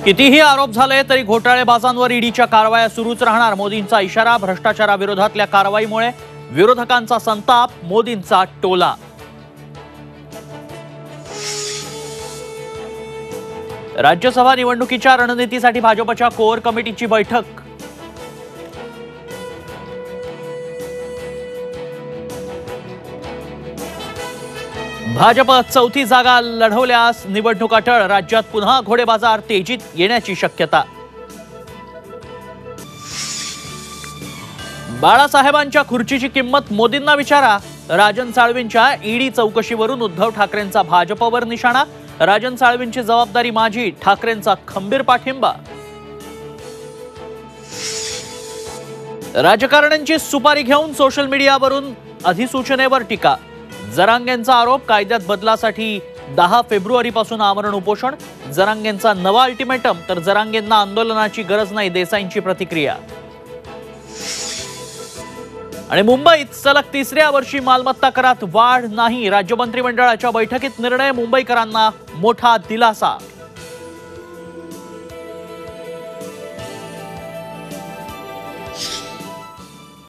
कितीही आरोप झाले तरी घोटाळेबाजांवर ईडीच्या कारवाया सुरूच राहणार, मोदींचा इशारा. भ्रष्टाचाराविरोधातल्या कारवाईमुळे विरोधकांचा संताप, मोदींचा टोला. राज्यसभा निवडणुकीच्या रणनीतीसाठी भाजपच्या कोर कमिटीची बैठक. भाजप चौथी जागा लढवल्यास निवडणूक अटळ, राज्यात पुन्हा घोडेबाजार तेजीत येण्याची शक्यता. बाळासाहेबांच्या खुर्चीची किंमत मोदींना विचारा. राजन साळवींच्या ईडी चौकशीवरून उद्धव ठाकरेंचा भाजपवर निशाणा. राजन साळवींची जबाबदारी माझी, ठाकरेंचा खंबीर पाठिंबा. राजकारण्यांची सुपारी घेऊन सोशल मीडियावरून अधिसूचनेवर टीका. जरांगेंचा आरोप, कायद्यात बदलासाठी 10 फेब्रुवारीपासून आमरण उपोषण. जरांगेंचा नवा अल्टिमेटम, तर जरांगेंना आंदोलनाची गरज नाही, देसाईंची प्रतिक्रिया. आणि मुंबईत सलग तिसऱ्या वर्षी मालमत्ता करात वाढ नाही. राज्य मंत्रिमंडळाच्या बैठकीत निर्णय, मुंबईकरांना मोठा दिलासा.